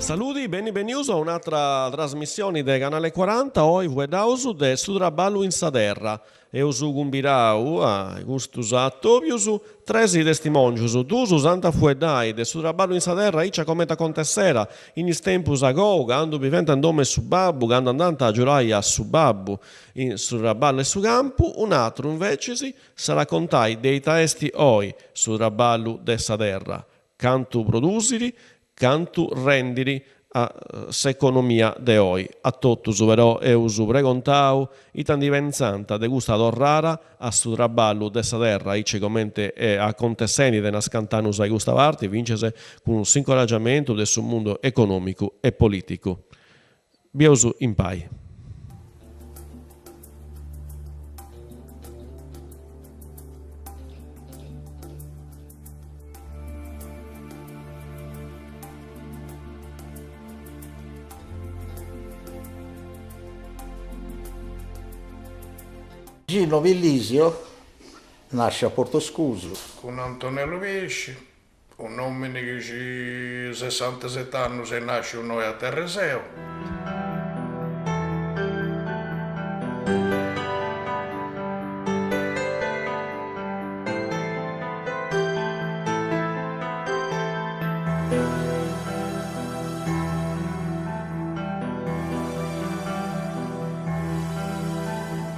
Saluti, benvenuti a un'altra trasmissione del canale 40. Oggi vedausu de su trabalho in Saderra. Eu su cumbirau a gustus attobiusu, tresi testimonius, dusu santa fuedai de su trabalho in Saderra, icia cometa contessera, in is tempus ago, quando viventa nome su babbu, quando andanta a giurai a su babbu, in su trabalho e su campo, un altro invece sarà contai dei taesti oi su trabalho de Saderra. Cantu produsiri, cantu rendiri a s'economia de oi. A tottus però eusu pregontau, itan divenzanta de gusta torrara a su traballu de sa terra, ice commente a contesseni de nascantanus ai gusta parti, vincese con s'incoraggiamento de su mondo economico e politico. Bieusu in pai. Gino Villisio nasce a Portoscuso. Con Antonello Pesci, un uomo che ha 67 anni se nasce noi a Terreseo.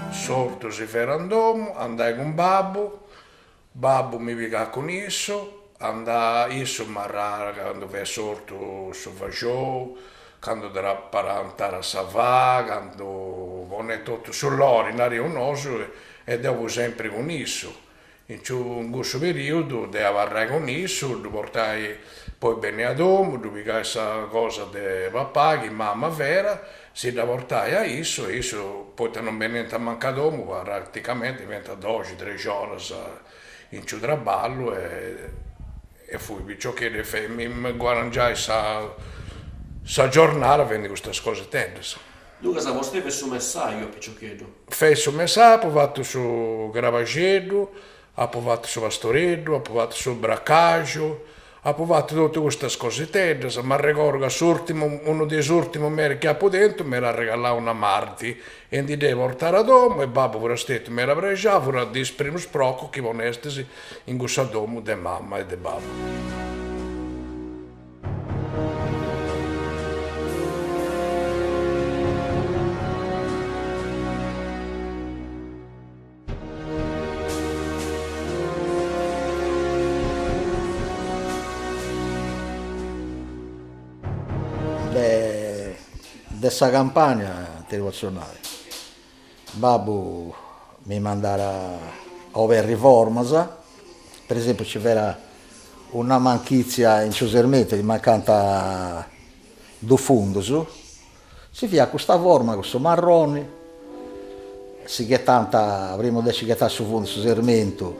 Sorto si ferandomo, andai con babbo mi pica con isso, andai isso marrara quando ve sorto so faccio, quando era per andare a savà, quando con tutto sull'oro in aria un oso e devo sempre con isso. In questo periodo devo andare con isso, portai poi bene a domo, piccai questa cosa di papà, che mamma vera, si da portare a isso poi non viene a mancare domo, praticamente diventa 12-13 ore in ciò traballo e fui ciò che mi guadagnai sa giornata venne queste cose tendere. Dunque, se vostè fai su messaggio, picciocchetto? Fai su messaggio, ho fatto su Gravagedo, ho fatto su Pastoredo, ho fatto su Braccaggio, ho fatto tutte queste cose tendere, ma ricordo che uno dei ultimi mesi che ho dentro mi era regalato una Marti e mi devo portare a domo e babbo pure stesso mi era pregiato, fu a dire primo sprocco che vonestesi in questo domo di mamma e di babbo. Dessa campagna internazionale. Babbo mi mandava a riforma, per esempio c'era una manchizia in Ciosermete, mancanta do fondo, si via questa forma, questo marrone, si che tanta, prima di che su fondo su sermento,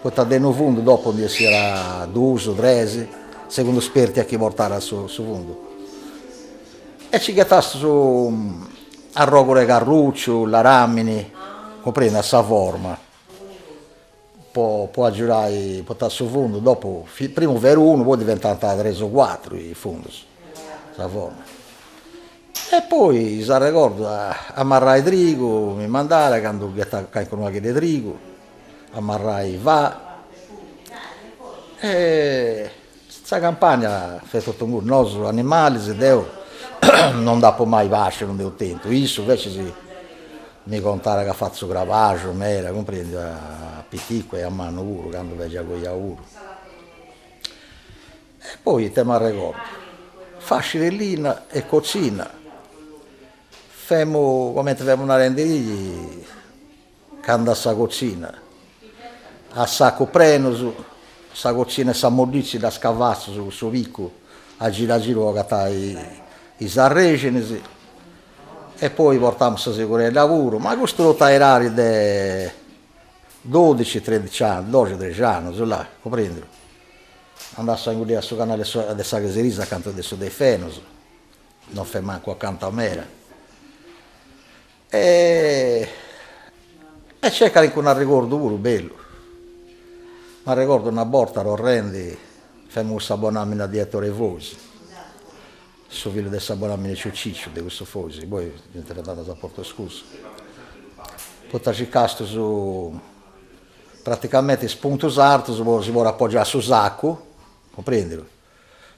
poi dentro fondo, dopo si era d'uso, dresi, secondo esperti a chi portare su fondo. E ci gettasse su a rogore Carruccio, la Ramini, comprende, a sa forma. Poi aggiorare, portare su fondo, dopo, prima vero uno, poi diventata 3 o 4 i fondi, sa forma. E poi, se ricordo, ammarrai trigo, mi mandare, quando con una di trigo, ammarrai va. E questa campagna fa tutto un mondo, noi animali, se devo. Non dopo mai vasce, non devo tempo. Isso invece mi contare che ha fatto su gravaggio, mera, comprendi, a piticco e a mano uro, quando vedo con gli auro. E poi te mi ricordo, fa cirellina e cucina. Femo, come famo una renderia, quando sa cucina. A sacco prenoso, sa cucina e sa mollici da scavazzo su vico, a giro a i sarregeni, e poi portiamo a sicurezza il lavoro. Ma questo lo tairare da 12-13 anni, 12-13 anni, là, comprendere. Andasse a ingollire sul canale di Sagheserisa accanto adesso dei Fenos, non fa manco accanto a Mera. E c'è anche un ricordo pure bello. Ma ricordo una volta lo rendi, facciamo un sabonamino dietro le voci. Suo figlio del sabonamino Ciucciccio di questo Fosi, poi è andato a Porto Scusa. Poi ci casto su praticamente spunto sarto, si vuole appoggiare su sacco, comprendilo,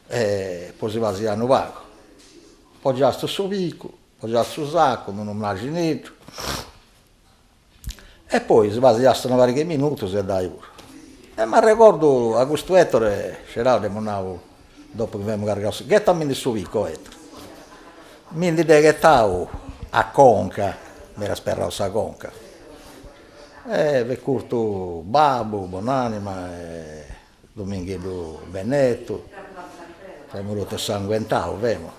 e poi si va a Novaco. Appoggiato su vico, appoggiato su sacco, non immaginito. E poi si va a una vari minuti e dai pure. Ma ricordo a questo ettore, c'era demonavo, dopo che abbiamo caricato, che tammi su vico ettore. Mi dite che stavo a Conca, mi era sperato a Conca. Per curto Babbo, Bonanima, Dominghello Benetto, abbiamo rotto sanguentato, vemo.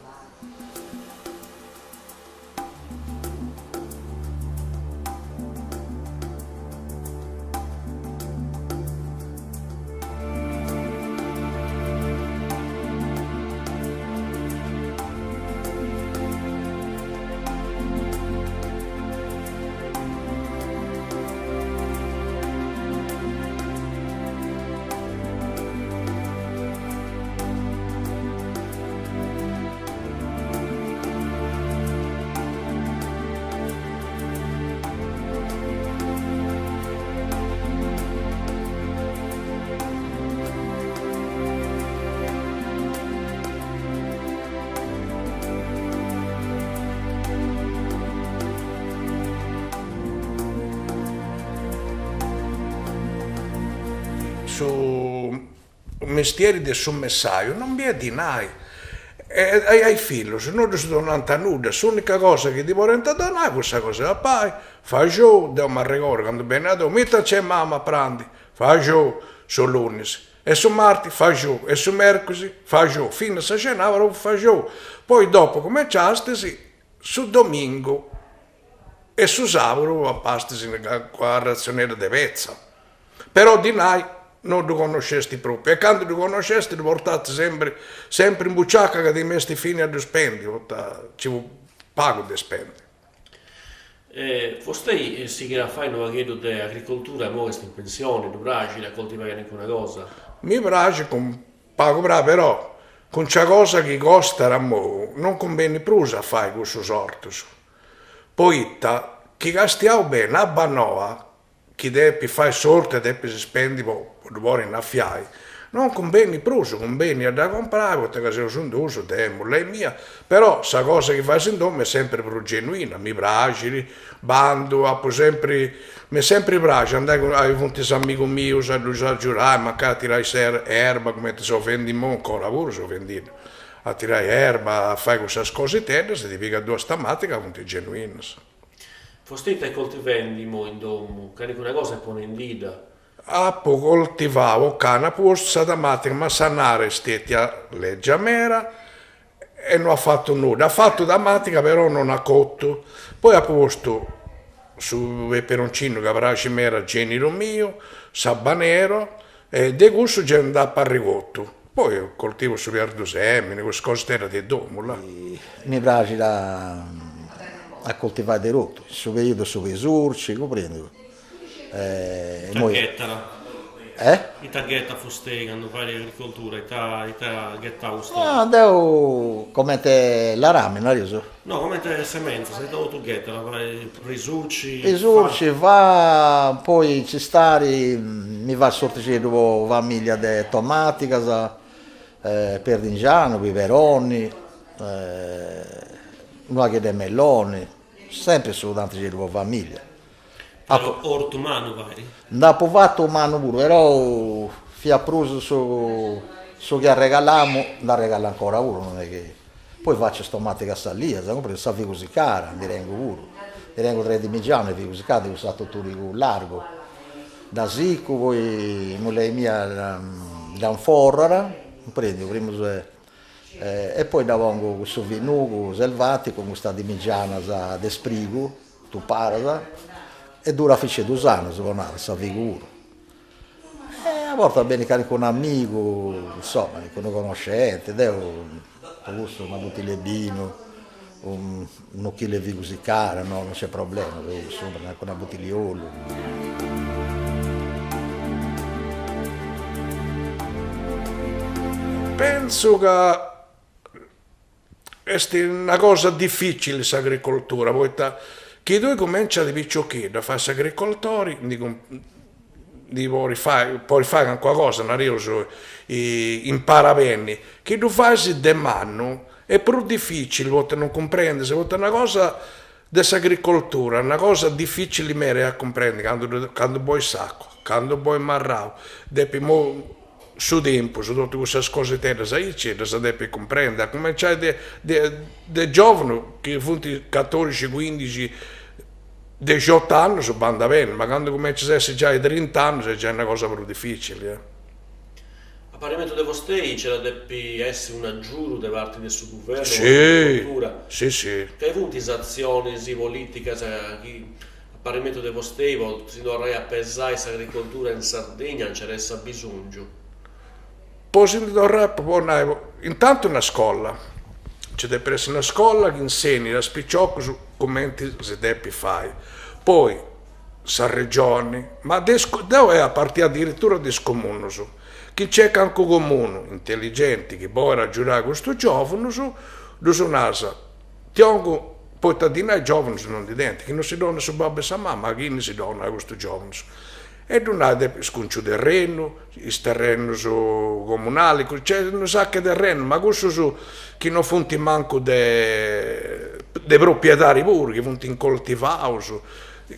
Su mestieri del sommessaio non vi è di nai. Ai figli, se non si donano nulla, l'unica cosa che ti vuole donare è questa cosa. La pai, fa giù, devo mi ricordo quando è nato, metta c'è mamma prendi, fa giù su lunedì, e su martedì fa giù, e su mercoledì fa giù, fino a cenare fa giù. Poi dopo cominciastesi su domingo e su sabato a pastesi con la razioniera di pezza. Però di nai non lo conoscesti proprio, e quando lo conoscesti lo portate sempre in bucciacca che ti mesti fine allo spendio, ci pago di spendere. Vostè si che fai una chiedo di agricoltura, ora in pensione, tu piace a coltivare anche una cosa? Mi piace, pago bravo, però con c'è cosa che costa non conviene più a fare questo sorto. Poi chi gastiamo bene a Bannoa, chi deve fare sorte e deve spendere vuole innaffiare, non conviene più, conviene da comprare, perché se sono d'uso, tempo, lei mia, però questa cosa che fai in domo è sempre più genuina, mi piace, bando, mi sempre piace andare ai punti amici miei, a giurare, magari a tirare erba, come se vendi ancora lavoro, se vendi a tirare erba, a fare queste cose terne, se ti piega due stamattina, punti genuine. Vostè coltivendi in domo, che una cosa è pone in dita. Poi coltivavo canna posta tamatica, ma sanare stetia legge mera e non ha fatto nulla. Ha fatto tamatica però non ha cotto. Poi ha posto su peperoncino che avrà cimera genero mio, sabanero e de gusto già andava a rigotto. Poi coltivo su verdosemmine, queste cose di domo là. Mi piace a coltivare dei rotti, su periodo su esurci, comprendo. I taghetta foste quando fai agricoltura, i taghetta usta. Devo come la ramena, io so. No, come te semenza, sei tu ghetta, la fai risurci. Risurci, va, poi ci stari, mi va sorteggere famiglia di tomatica, perdigiano, peperoni, nuove di meloni, sempre su tante famiglie. Orto umano vai? Dopo fatto umano pure, però fia pruso su che regaliamo, la regala ancora uno, non è che Poi faccio stomatica salia, sa vi cosicare, di rengo 3 di Migiano, vi cosicare, ho usato tutto largo. Da Zico, poi lei mia da un forrara, prendi, prima e poi da vengo questo vino selvatico, come sta di Migiana, da Sprigo, tu parla, e dura fice 2 anni, se non sa vigore. A volte bene con un amico, insomma, con un conoscente, ho gusto una bottiglia di vino, un chilo di cosicare, no, non c'è problema, con una bottiglia di olio. Penso che è una cosa difficile l'agricoltura, perché chi tu comincia di picciocchino a fare agricoltori, puoi fare anche qualcosa, non arrivo impara bene, che tu fai de mano è più difficile, non comprende, se vuoi una cosa dell'agricoltura, una cosa difficile mere a comprendere, quando vuoi sacco, quando vuoi marrao, devi su tempo, su tutte queste cose terre, sai, si deve comprendere, a cominciare dei giovani che fanno 14, 15, 18 anni si banda bene, ma quando comincia a essere già ai 30 anni è già una cosa più difficile. A parimento di vostri c'era deve essere un aggiuro da parte del suo governo? Sì, sì. Che hai avuto azioni politiche, a parimento di vostri, si dovrà appesare l'agricoltura in Sardegna, non c'era bisogno? Poi si dovrebbe, intanto una scuola, ci deve essere una scuola che insegni a spicciocco su come si deve fare. Poi, sa regione, ma dove è a partire addirittura di scomune, chi c'è anche un comune intelligente che può raggiungere questo giovane, lo sono nasa, tiango, poi tadina ai giovani non di denti, che non si dona su babbo e sa mamma, chi non si dona a questo giovane. E non ha sconcio terreno, i terreni comunali, c'è un sacco di terreno, ma questo che non fonti manco dei proprietari pure, che fonti incoltivati,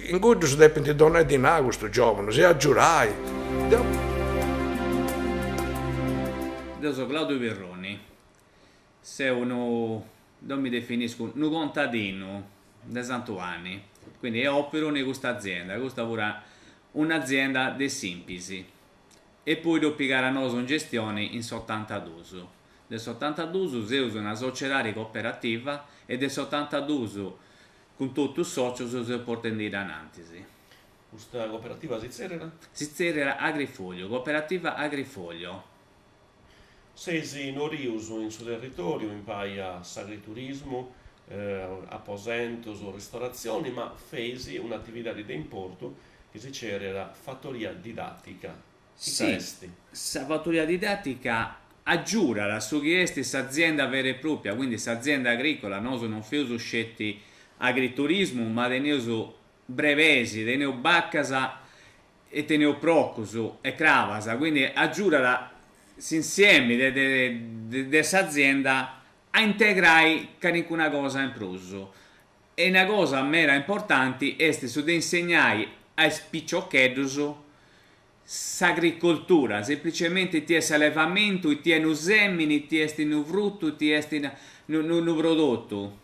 in cui si deve donare di là questo giovane, si aggiurai. Io sono Claudio Verroni, sei non mi definisco, un contadino di Santuani, e opero in questa azienda, questa pure un'azienda di Simpisi, e poi dopo che noi in gestione in 82. Del 82 si usa una societaria cooperativa e del 82 con tutti i soci si porta in avanti. Questa cooperativa si era Agrifoglio, cooperativa Agrifoglio. Sesi non riuso in suo territorio, in paia agriturismo, apposento su ristorazioni, ma fesi un'attività di importo che si c'era la fattoria didattica. Sì, la fattoria didattica aggiura la sua azienda vera e propria, quindi questa azienda agricola, noi non fiuso scetti agriturismo, ma teneuso brevesi, teneu baccasa e teneu procusu e cravasa, quindi aggiura insieme di questa azienda a integrare una cosa in pruso. E una cosa mera importante è su di insegnare ai spiccioccheddus s'agricoltura, semplicemente ti è allevamento, ti è un semini, ti è un frutto, ti è un prodotto.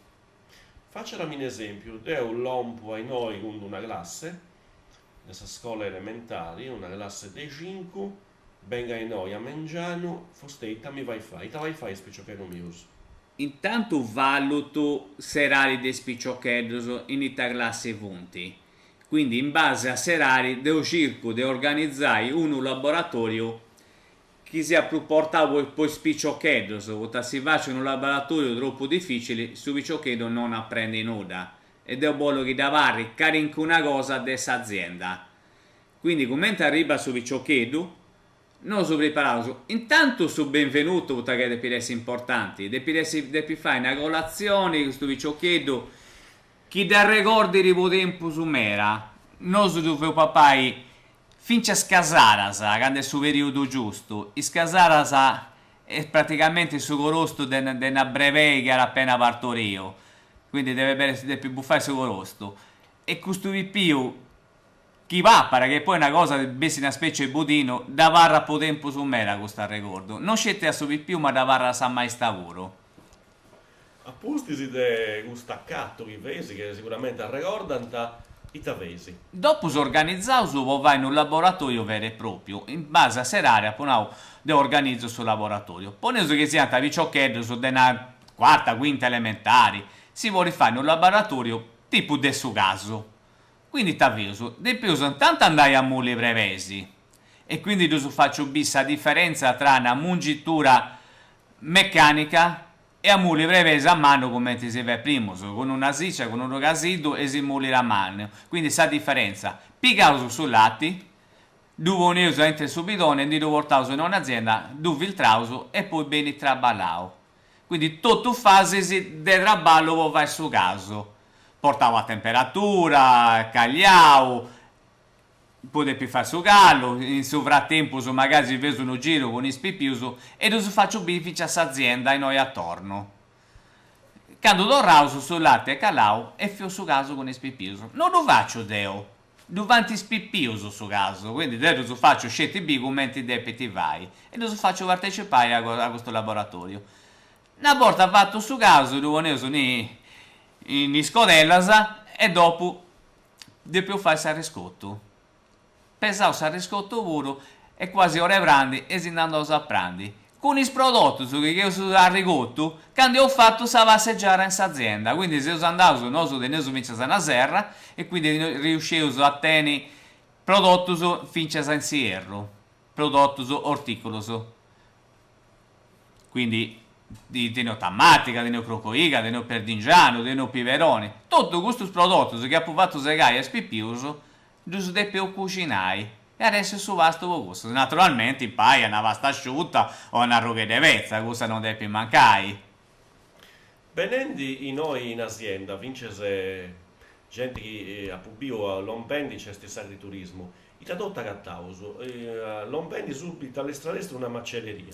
Facciamo un esempio, è un lompo a noi con una classe, nella scuola elementare, una classe dei 5, venga a noi a Mengiano, fosteita mi vai fai spiccioccheddu mius. Intanto valuto serali dei spiccioccheddus in ita classe punti. Quindi in base a serari devo cerco di organizzare un laboratorio che sia più portato poi spicciocchedo, se si faccia un laboratorio troppo difficile, su spicciocchedo non apprende nulla ed è buono che davari carico una cosa dessa azienda. Quindi come arriva su spicciocchedo, non sono preparato. Intanto sono benvenuto perché devi essere importanti, devi fare una colazione con questo spicciocchedo. Chi da ricordi di tempo su mera, non so dove papai, finché scasarasa, quando è su periodo giusto, e scasarasa è praticamente su corosto di una breve che era appena partorito, quindi deve buffare su corosto. E questo più, chi va, pare che poi è una cosa, bessi una specie di budino, da varra po' tempo su mera questo ricordo. Non scette a su più, ma da varra sa mai stavoro. A pustisi de gustaccato i vesi che sicuramente ricordano i tavesi. Dopo organizzato vai in un laboratorio vero e proprio, in base a serare appunto de organizzo sul laboratorio. Poneso che sia ta vicioccheddo su una quarta, quinta elementari, si vuole fare in un laboratorio tipo de su caso. Quindi t'avviso, di più intanto andai a muli brevesi e quindi tu faccio bissa differenza tra una mungitura meccanica e a muli brevesi a mano come ti si vede prima, con una siccia, con un gasillo e si muli la mano. Quindi sa differenza. Pigaso sul lati, due un'uso entro il subidone, di due portato in un'azienda, due filtrauso e poi bene traballao. Quindi tutto fasi del traballo vai su caso. Portavo a temperatura, cagliao, poi più fare su gallo, in sovrattempo su magari si vede uno giro con i spipiuso e lo faccio bifici a azienda e noi attorno. Quando do rauso sul latte e calao e fio su caso con i spipiuso. Non lo faccio deo, davanti spipiuso su caso, quindi deo lo faccio scetti bigumenti depiti vai e lo faccio partecipare a questo laboratorio. Una volta fatto su caso, lo volevo in scodellasa e dopo di più fare il sarriscotto. Pensavo sarriscotto puro e quasi ore brandi e si andando a prandi. Con i prodotti che io sono arrivato, quando ho fatto stava a seggiare in azienda, quindi se io andavo non so di nessuno vince una serra e quindi riuscivo a tenere prodotti finché in sierro, prodotti orticolosi. Quindi di neotammatica, di neocrocoiga, di neoperdingiano, di neopiverone, tutto questi prodotti che ha provato segai e spippiuso, giusto di più cucinai e adesso su vasto gusto. Naturalmente in paia una vasta asciutta o una rughe di vezza, questa non deve più mancare. Venendi in noi in azienda, vincese gente che a pubblico l'ompendi c'è stessa di turismo, i tradotta cattauso, l'ompendi subito all'estralestro una macelleria.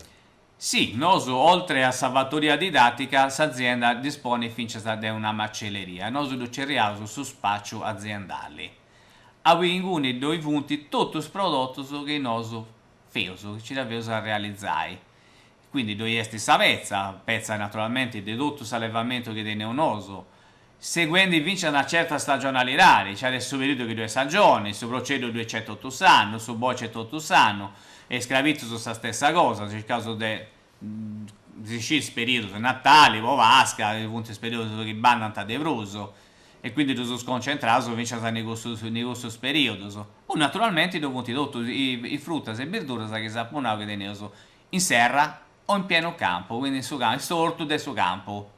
Sì, noso, oltre a salvatoria didattica, l'azienda dispone finché da una macelleria, noso lo ceriaso su spazio aziendale. Avvengono due punti tutti i prodotti che noso feso, che ci davvero a realizzare. Quindi due esti savezza, pezza naturalmente di tutto l'allevamento che è neonoso, seguendo vince una certa stagionalità, c'è adesso periodo che 2 stagioni, su procedo 208 anni, su boce 8 anni, e scravito su sta stessa cosa, c'è il caso di periodo Natale, Vasca, punti periodo che bandano de bruso e quindi tu sconcentrato vince nei questo periodo. O naturalmente dovuti tutti i frutta e verdure che sapponavo che tenevo in serra o in pieno campo, quindi in suo campo, sorto del suo campo.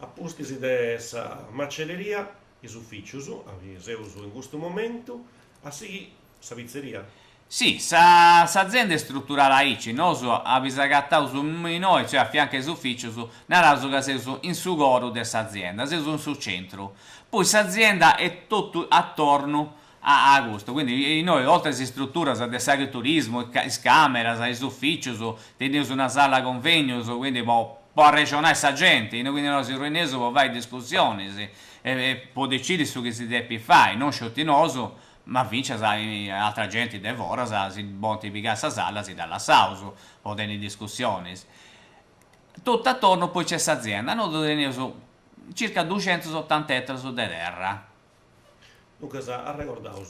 A pustisi dessa macelleria, i ufficios, avviseuso in questo momento, a sì, sa pizzeria. Sì, sa azienda è strutturata aici, non so, avvisa gattato su noi, cioè a fianco all'ufficio, su naraso che sei in su goro dessa azienda, sei in sul centro. Poi questa è tutto attorno a questo, quindi noi oltre si struttura sa del turismo, camera, sa ufficio, teniamo una sala convegno, quindi può regionare questa gente, quindi noi si riuniamo, può fare discussioni, e può decidere su che si deve fare, non sciotinoso, ma vince sai, altra gente devora, si bonti pigassa sala, si dà la sauso, o delle discussioni. Tutto attorno poi c'è questa azienda, noi teniamo circa 280 ettari su terra. Dunque, a ricordare,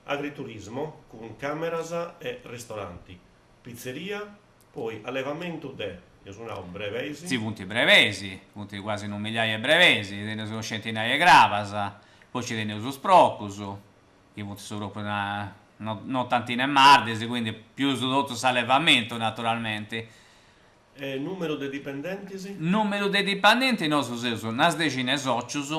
agriturismo con cameras e ristoranti, pizzeria, poi allevamento io sono brevesi. Sì, punti brevesi, punti quasi un migliaio di brevesi, teniamo centinaia di gravas, poi ci teniamo sprocuso, che punti sono proprio non tantine mardesi, quindi più su tutto allevamento naturalmente. Numero di dipendenti? Numero di dipendenti noi sono unas decine socios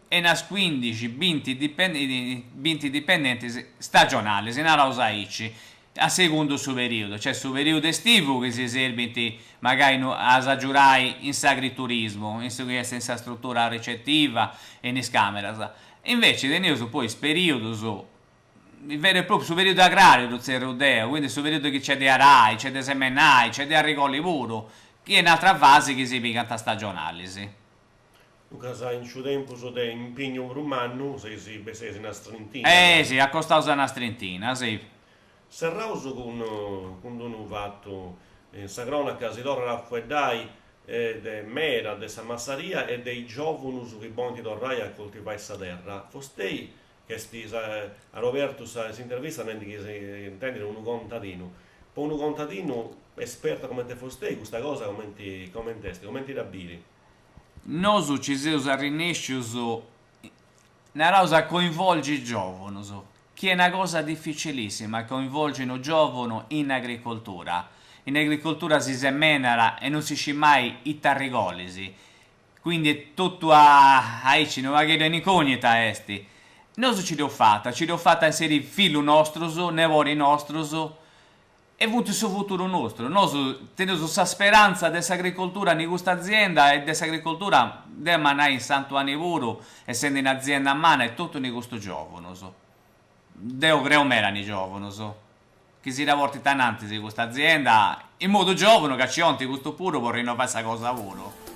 e unas 15-20 dipendenti stagionali, se non usaici, a secondo su periodo. C'è su periodo estivo che si serve magari a saggiurai in agriturismo, in questa struttura ricettiva e in cameras. Invece teniamo poi il periodo il vero e proprio su periodo agrario do Zerrodeo, quindi su periodo che c'è di arai, c'è di semenai, c'è di arricoli puro, che è un'altra fase che si picanta stagionali, sì. Dunque, in suo tempo, di impegno per un anno, si una strentina. Sì, accostato una strentina, sì. Serrauso con un fatto, in sa cronaca si torna a fuedai, de mera, de sa massaria e dei giovunus che bonti torrai a coltivare sa terra. Fostei che a Roberto si intervista che si intende un contadino. Per un contadino esperto come te fostei, questa cosa commentesti, commenti rabbini. Nosu ci seus arrinnescius una cosa coinvolge i giovani, che è una cosa difficilissima, coinvolgere i giovani in agricoltura. In agricoltura si semenara e non si sci mai i tarrigolisi, quindi è tutto a aici, non va che un'incognita esti. Noi ci devo fatta inserire figlio nostro, nevori nostro, e avuto il suo futuro nostro. Noi teniamo questa speranza dessa agricoltura in questa azienda e dessa agricoltura dobbiamo andare in Santo Anivuro, essendo in azienda a mano e tutto in questo giovane. Devo creo mera nei giovani, che si lavora tanto in questa azienda in modo giovane che ci onti questo puro per rinnovare questa cosa puro.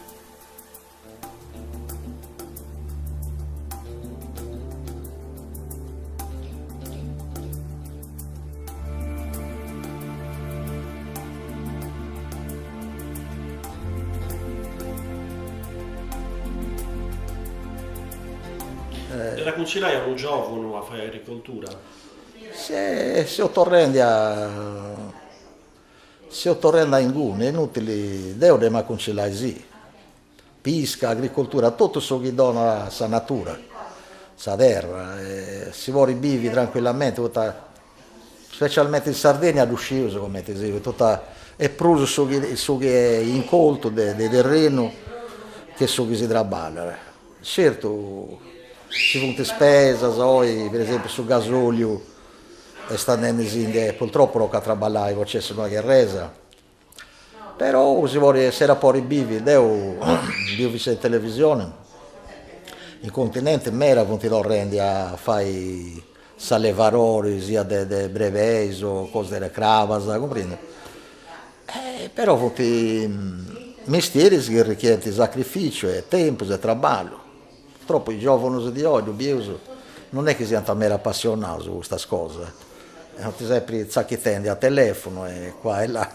La consigliai a un giovane a fare agricoltura? Se io torrendo in Gune, è inutile, devo ma conciliare sì. Pisca, agricoltura, tutto ciò che dona sa natura, sa terra, si vuole vivi tranquillamente, specialmente in Sardegna ad uscire, come ti dico, è pruso su che è incolto del terreno che su che si traballa. Certo, si punta spesa, per esempio sul gasolio, e stanno purtroppo non traballare, c'è una guerresa. Però si vuole essere poi bivi, devo visto in televisione, in continente mera continuano a rendere a fare sallevarori sia de breves o cose delle cravas, comprendi? Però mestieri che richiedono sacrificio, e tempo, e lavoro. Purtroppo i giovani di oggi non è che siano mera appassionati su queste cose. Non ti sempre che tendi a telefono e qua e là.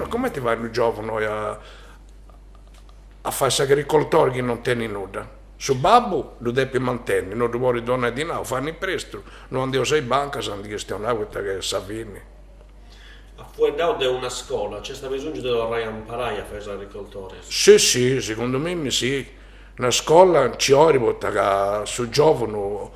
Come ti vanno i giovani a fare agricoltori che non tieni nulla? Su babbo lo devi mantenere, non vuoi donare di nuovo, fanno presto, non andiamo sei banca, se andiamo a gestionare che Savini. A fuori da una scuola, c'è sta bisogno di dover imparare a fare agricoltore? Sì, secondo me sì. Una scuola ci arriva che su giovani,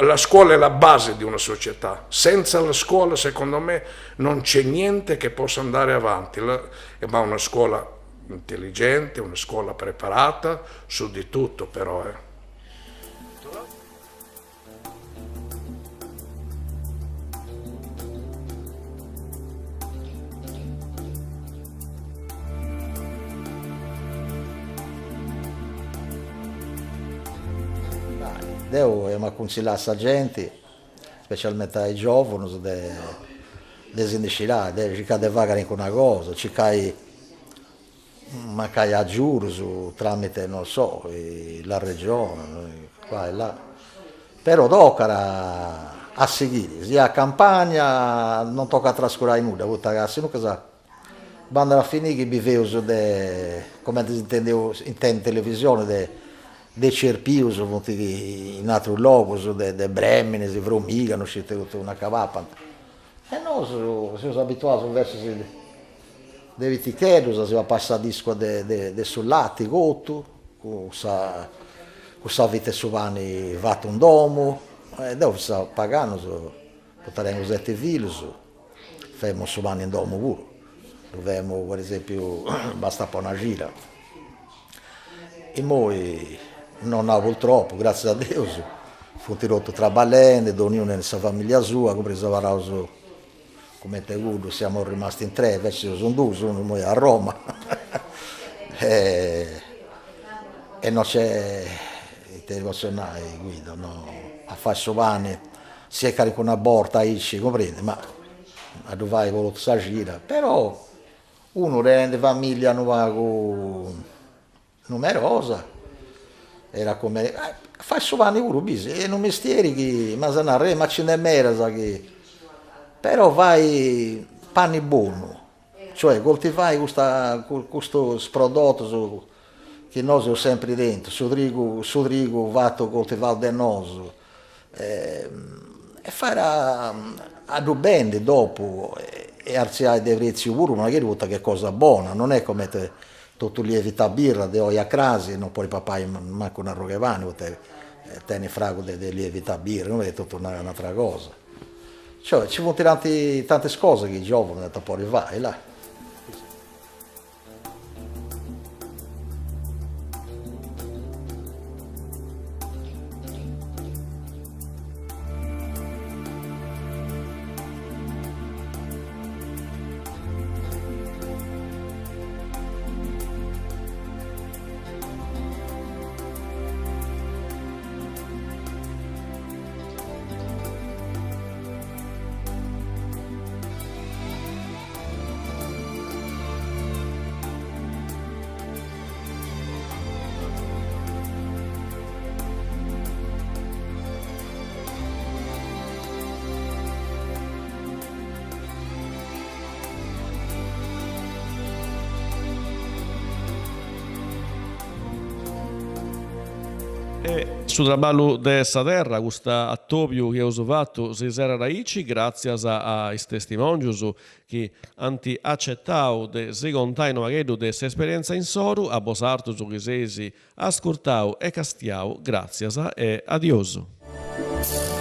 la scuola è la base di una società. Senza la scuola, secondo me, non c'è niente che possa andare avanti. Ma una scuola intelligente, una scuola preparata, su di tutto però. Devo consigliare a gente, specialmente ai giovani, di indicare, di cercare di fare una cosa, cercare magari a giuro tramite, non so, la regione, qua e là. Però tocca a seguire, sia a campagna non tocca trascurare nulla, se no cosa quando alla fine che vivevo, come intendevo in televisione, dei cerpius in altri luoghi, dei bremmini, di frumigano, una cavappa. E noi siamo abituati verso dei viticheros, si va a passare disco de sullati, gotto, con sa vite suvani fatto un domo, e dopo si sta pagando, potremmo usare vilus, facciamo suvani in domo pure. Dovevamo, per esempio, basta per una gira. E noi non ha purtroppo, grazie a Dio, fu tirato traballando, ognuno nella sua famiglia sua, compreso Varauso, come te guardo, siamo rimasti in tre, invece sono due, sono a Roma. e non c'è il televizionale, Guido, no? A fare sovani, si è carico una borta, comprendi, ma a dove vai voluto sa gira, però uno rende famiglia numerosa, era come fai sovani urubisi è un mestiere che ma se non ma ce n'è mera che però vai panni buono cioè coltivai questo prodotto che noi siamo sempre dentro sudrigo vatto coltivato del noso e fare a due bende dopo e arziare dei prezzi pure non è che è cosa buona non è come tutto lievita birra de oia crasi non puoi papà manco una roghevani te ne frago di lievita birra non è tutta un'altra cosa cioè ci sono tante cose che i giovani hanno poi vai là. E sul trabalho dessa terra, questa attovio che ho fatto si sarà raici grazie a questi testimoni che hanno accettato di si contare magari di questa esperienza in soru, a posarto su che si ascoltato e castiato, grazie e adioso.